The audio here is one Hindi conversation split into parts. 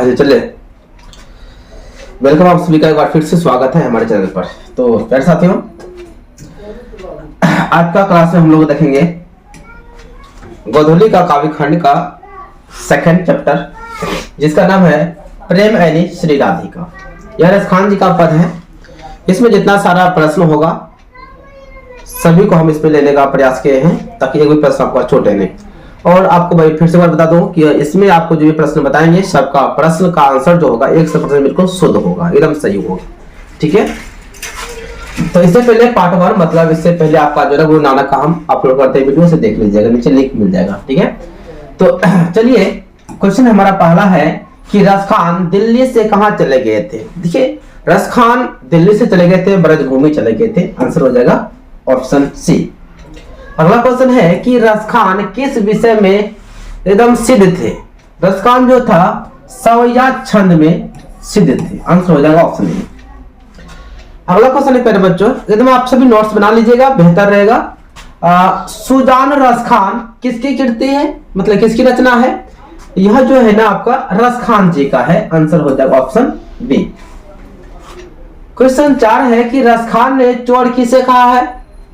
हाँ चले। वेलकम, आप सभी का एक बार फिर से स्वागत है हमारे चैनल पर। तो प्यारे साथियों, आज का क्लास में हम लोग देखेंगे गोधूली का काव्य खंड का सेकंड चैप्टर, जिसका नाम है प्रेम ऐनी श्री राधिका। यह रसखान जी का पद है। इसमें जितना सारा प्रश्न होगा सभी को हम इसमें लेने का प्रयास किए हैं, ताकि एक भी प्रश्न आपको छूटे नहीं। और आपको मैं फिर से बार बता दूं कि इसमें आपको जो भी प्रश्न बताएंगे सबका प्रश्न का आंसर जो होगा 100% बिल्कुल शुद्ध होगा, एकदम सही होगा। ठीक है, तो इससे पहले पार्ट 1 मतलब इससे पहले आपका जो है गुरु नानक का हम अपलोड करते हैं वीडियो, से देख लीजिएगा, नीचे लिंक मिल जाएगा। ठीक है, तो चलिए क्वेश्चन हमारा पहला है कि रसखान दिल्ली से कहां चले गए थे। देखिए, रसखान दिल्ली से चले गए थे, ब्रजभूमि चले गए थे। आंसर हो जाएगा ऑप्शन सी। अगला क्वेश्चन है कि रसखान किस विषय में एकदम सिद्ध थे। रसखान जो था सवैया छंद में सिद्ध थे। आंसर हो जाएगा ऑप्शन ए। अगला क्वेश्चन है प्यारे बच्चों, एकदम आप सभी नोट्स बना लीजिएगा, बेहतर रहेगा। सुजान रसखान किसकी कृति है, मतलब किसकी रचना है। यह जो है ना आपका रसखान जी का है। आंसर हो जाएगा ऑप्शन बी। क्वेश्चन 4 है कि रसखान ने चोर किसे कहा है।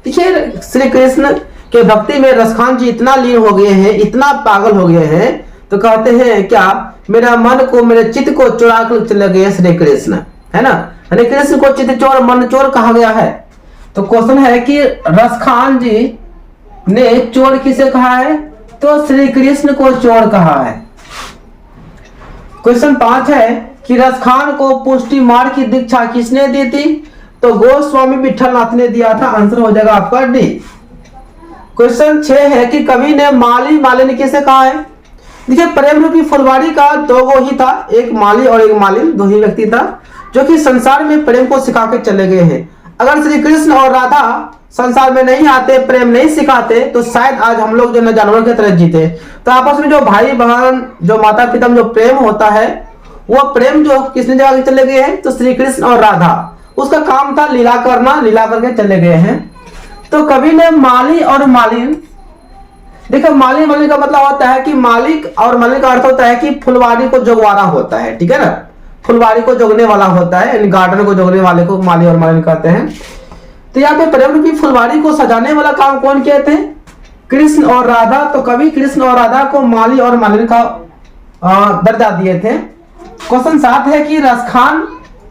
देखिए, श्री कृष्ण के भक्ति में रसखान जी इतना लीन हो गए हैं, इतना पागल हो गए हैं, तो कहते हैं क्या, मेरा मन को, मेरे चित्त को चुरा कर चले गए श्री कृष्ण, है ना। श्री कृष्ण को चित्त चोर, मन चोर कहा गया है। तो क्वेश्चन है कि रसखान जी ने चोर किसे कहा है, तो श्री कृष्ण को चोर कहा है। क्वेश्चन 5 है कि रसखान को पुष्टि मार्ग की दीक्षा किसने दी थी, तो गोस्वामी विठलनाथ ने दिया था। आंसर हो जाएगा आपका डी। क्वेश्चन 6 है कि कवि ने माली मालिनी किसे कहा है। देखिए, प्रेम रूपी फुलवाड़ी का दो गो ही था, एक माली और एक मालिन, दो ही व्यक्ति था जो कि संसार में प्रेम को सिखा के चले गए हैं। अगर श्री कृष्ण और राधा संसार में नहीं आते, प्रेम नहीं सिखाते, तो शायद आज हम लोग जो न जानवर की तरह जीते। तो आपस में जो भाई बहन, जो माता पिता में जो प्रेम होता है, वो प्रेम जो किसने जगह के चले गए हैं, तो श्री कृष्ण और राधा। उसका काम था लीला करना, लीला करके चले गए हैं। तो कवि ने माली और मालिन, देखो माली मालिन का मतलब होता है कि मालिक, और मालिन का अर्थ होता है कि फुलवाड़ी को जोगवाना होता है। ठीक है ना, फुलवाड़ी को जोगने वाला होता है, गार्डन को जोगने वाले को माली और मालिन कहते हैं। तो यहाँ पे प्रेम रूपी फुलवाड़ी को सजाने वाला काम कौन किए थे, कृष्ण और राधा। तो कवि कृष्ण और राधा को माली और मालिन का दर्जा दिए थे। क्वेश्चन 7 है कि रसखान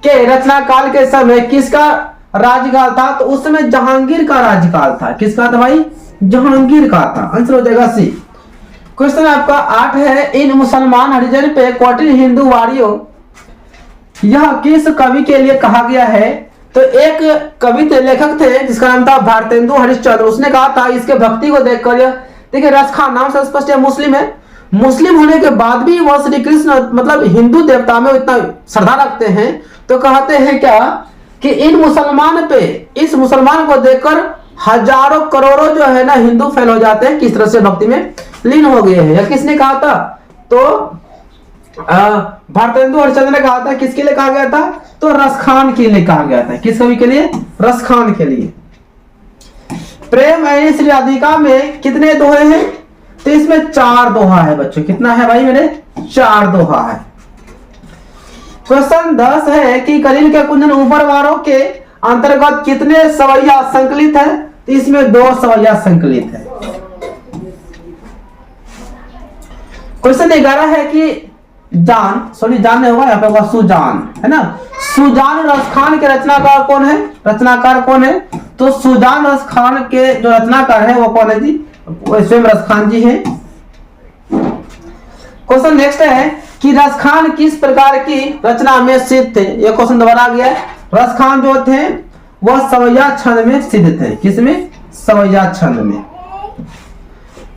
के रचना काल के समय किसका राज्यकाल था, तो उस समय जहांगीर का राज्यकाल था। किसका था भाई, जहांगीर का था। आंसर हो जाएगा सी। क्वेश्चन आपका 8 है, इन मुसलमान हरिजन पे कौटिल्य हिंदू वारियों, यह किस कवि के लिए कहा गया है। तो एक कवि थे, लेखक थे, जिसका नाम था भारतेंदु हरिश्चंद्र। उसने कहा था, इसके भक्ति को देखकर, देखिए रसखान नाम से स्पष्ट है मुस्लिम है, मुस्लिम होने के बाद भी वह श्री कृष्ण मतलब हिंदू देवता में इतना श्रद्धा रखते हैं। तो कहते हैं क्या कि इन मुसलमान पे, इस मुसलमान को देखकर हजारों करोड़ों जो है ना हिंदू फेल हो जाते हैं, किस तरह से भक्ति में लीन हो गए हैं। या किसने कहा था, तो भारतेंदु हरिश्चंद्र ने कहा था। किसके लिए कहा गया था, तो रसखान के लिए कहा गया था। किस कवि के लिए, रसखान के लिए। प्रेम ऐनी श्री राधिका में कितने दोहे हैं, तो इसमें 4 दोहा है बच्चों। कितना है भाई मेरे, 4 दोहा है। क्वेश्चन 10 है कि कलील के कुंजन ऊपर वारों के अंतर्गत कितने सवैया संकलित है, तो इसमें 2 सवैया संकलित है। क्वेश्चन 11 है कि जान नहीं होगा, यहाँ पे होगा सुजान, है ना। सुजान रसखान के रचनाकार कौन है, रचनाकार कौन है, तो सुजान रसखान के जो रचनाकार है वो कौन है जी, वो स्वयं रसखान जी हैं। क्वेश्चन नेक्स्ट है कि रसखान किस प्रकार की रचना में सिद्ध थे। यह क्वेश्चन दोबारा आ गया। रसखान जो थे वह सवैया छंद में सिद्ध थे। किसमें, सवैया छंद में।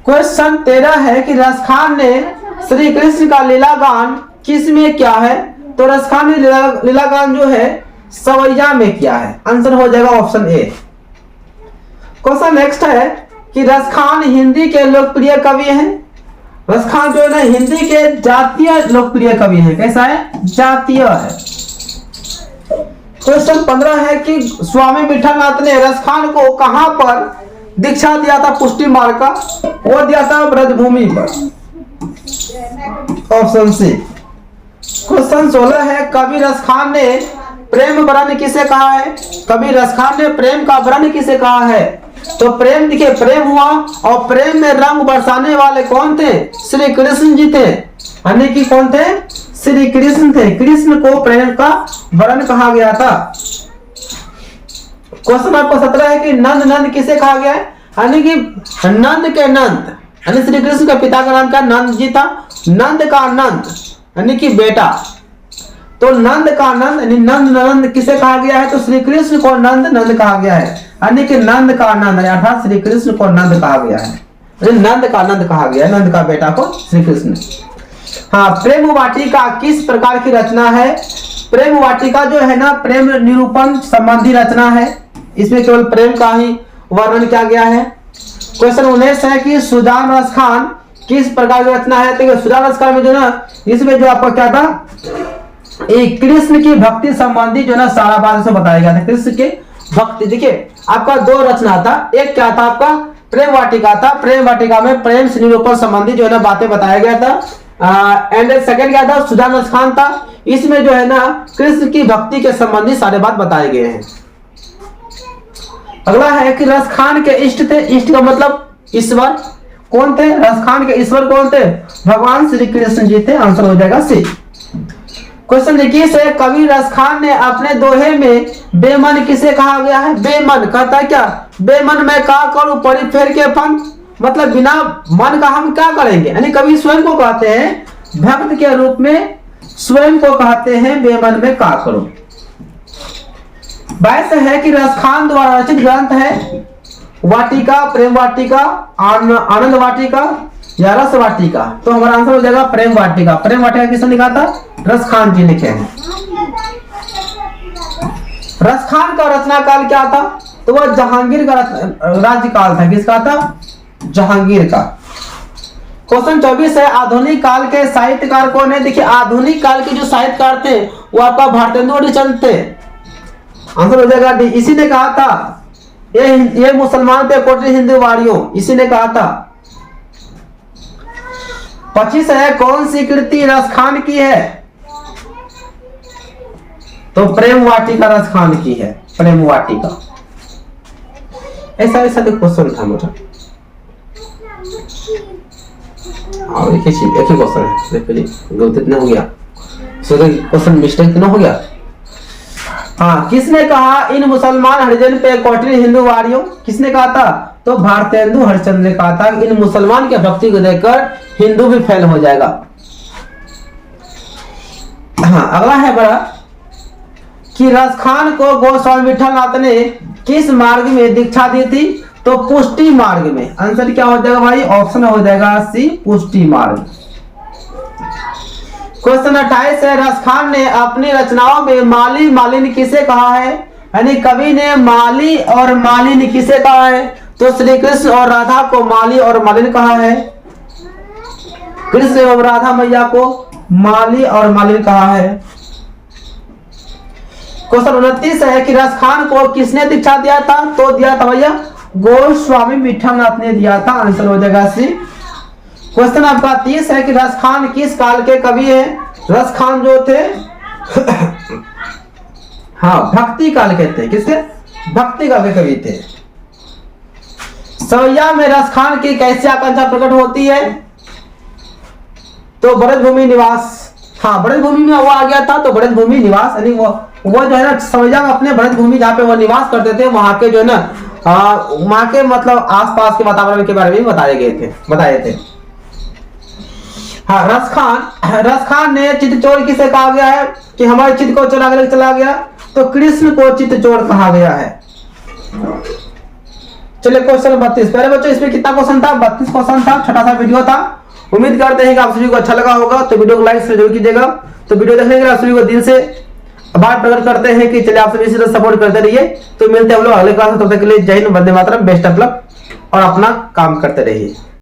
क्वेश्चन 13 है कि रसखान ने श्री कृष्ण का लीला गान किस में किया है, तो रसखान ने लीला गान जो है सवैया में किया है। आंसर हो जाएगा ऑप्शन ए। क्वेश्चन नेक्स्ट है कि रसखान हिंदी के लोकप्रिय कवि हैं। रसखान जो है ना हिंदी के जातीय लोकप्रिय कवि है। कैसा है, जातीय है। क्वेश्चन 15 है कि स्वामी विठलनाथ ने रसखान को कहां पर दीक्षा दिया था पुष्टि मार्ग का, वो दिया था ब्रजभूमि पर। Option C. क्वेश्चन 16 है, कवि रसखान ने प्रेम वर्ण किसे कहा है? कवि रसखान ने प्रेम का वर्ण किसे कहा है? तो प्रेम, देखिए प्रेम हुआ और प्रेम में रंग बरसाने वाले कौन थे? श्री कृष्ण जी थे। यानी कि कौन थे? श्री कृष्ण थे। कृष्ण को प्रेम का वर्ण कहा गया था। क्वेश्चन आपको 17 है कि नंद, नंद किसे कहा गया है? यानी कि नंद के नंद, यानी श्री कृष्ण के पिता का नाम क्या? नंद जी था। नंद का नंद यानी कि बेटा, तो नंद का नंद यानी नंद नंद किसे कहा गया है? तो श्री कृष्ण को नंद नंद कहा गया है। यानी कि नंद का नंद अर्थात श्री कृष्ण को नंद कहा गया है। नंद का नंद कहा गया है, नंद का बेटा को श्री कृष्ण। हाँ, प्रेम वाटिका किस प्रकार की रचना है? प्रेम वाटिका जो है ना, प्रेम निरूपण संबंधी रचना है। इसमें केवल प्रेम का ही वर्णन किया गया है। क्वेश्चन 19 है कि सुजान रसखान किस प्रकार की रचना है? तो सुजान रसखान में जो ना, इसमें जो आपका क्या था, एक कृष्ण की भक्ति संबंधी जो ना सारा बात से बताया गया था। कृष्ण के भक्ति, देखिए आपका दो रचना था। एक क्या था आपका? प्रेम वाटिका था। प्रेम वाटिका में प्रेम से निरूपण संबंधी जो है ना बातें बताया गया था। एंड सेकंड क्या था? सुजान रसखान था। इसमें जो है ना कृष्ण की भक्ति के संबंधी सारे बात बताए गए हैं। अगला है कि रसखान के इष्ट थे। इष्ट का मतलब ईश्वर। कौन थे? रसखान के ईश्वर कौन थे? भगवान श्री कृष्ण जी थे। आंसर हो जाएगा सी। क्वेश्चन 21 है, कवि रसखान ने अपने दोहे में बेमन किसे कहा गया है? बेमन कहता है क्या? बेमन मैं का करूं परी फेर के फन, मतलब बिना मन का हम क्या करेंगे? यानी कवि स्वयं को कहते हैं, भक्त के रूप में स्वयं को कहते हैं बेमन में का करूं। 22 है कि रसखान द्वारा रचित ग्रंथ है वाटिका, प्रेम वाटिका, आनंद वाटिका या रस वाटिका। तो हमारा आंसर हो जाएगा प्रेम वाटिका। प्रेम वाटिका किसने लिखा था? रसखान जी लिखे हैं। रसखान का रचना काल क्या था? तो वह जहांगीर का राज्यकाल था। किसका था? जहांगीर का। क्वेश्चन 24 है, आधुनिक काल के साहित्यकार कौन है? देखिए आधुनिक काल के जो साहित्यकार थे वो आपका भारतेंदु हरिश्चंद्र थे। आंसर हो जाएगा डी। इसी ने कहा था ये मुसलमान पे कोटरी हिंदू वारियों, इसी ने कहा था। 25 है, कौन सी कृति रसखान की है? तो प्रेम वाटिका रसखान की है। प्रेम वाटिका। ऐसा ऐसा क्वेश्चन था मेरा। और एक ही क्वेश्चन है, देखिए गलती इतना हो गया, क्वेश्चन मिस्टेक इतना हो गया। हाँ, किसने कहा इन मुसलमान हरिजन पे कोटरी हिंदू वारियों? किसने कहा था? तो भारतेंदु हरिश्चंद्र ने कहा था इन मुसलमान के भक्ति को देखकर हिंदू भी फेल हो जाएगा। हाँ, अगला है बड़ा कि रसखान को गोस्वामी विठलनाथ ने किस मार्ग में दीक्षा दी थी? तो पुष्टि मार्ग में। आंसर क्या हो जाएगा भाई? ऑप्शन हो जाएगा सी, पुष्टि मार्ग। क्वेश्चन 28 है, रसखान ने अपनी रचनाओं में माली मालिनी किसे कहा है? यानी कवि ने माली और मालिनी किसे कहा है? तो श्री कृष्ण और राधा को माली और मालिनी कहा है। कृष्ण एवं राधा मैया को माली और मालिनी कहा है। क्वेश्चन 29 है कि रसखान को किसने दीक्षा दिया था? तो दिया था भैया गोस्वामी विठलनाथ ने दिया था। आंसर हो जाएगा सी। क्वेश्चन आपका 30 है कि रसखान किस काल के कवि है? रसखान जो थे हाँ भक्ति काल के थे। किसके? भक्ति काल के कवि थे। सवैया में रसखान की कैसी आकांक्षा प्रकट होती है? तो ब्रजभूमि निवास। हाँ, ब्रजभूमि में वो आ गया था, तो ब्रजभूमि निवास यानी वो जो है ना सवैया में अपने ब्रजभूमि जहाँ पे वो निवास करते थे वहां के जो है ना वहां के मतलब आसपास के वातावरण के बारे में बताए थे। हाँ, रसखान ने चित्तचोर किसे कहा गया है कि हमारे चित्त को चुरा के चला गया? तो कृष्ण को चित्तचोर कहा गया है। चलिए क्वेश्चन 32। पहले बच्चों इसमें कितना क्वेश्चन था? 32 क्वेश्चन था। छोटा सा वीडियो था। उम्मीद करते हैं कि आप सभी को अच्छा लगा होगा। तो वीडियो को लाइक से जरूर कीजिएगा। तो वीडियो देखने के लिए आप सभी को दिल से आभार प्रकट करते हैं कि चलिए आप सभी इसी तरह सपोर्ट करते रहिए। तो मिलते हैं हम लोग अगले क्लास में। तब तक के लिए जय Hind, Vande Mataram, best of luck और अपना काम करते रहिए।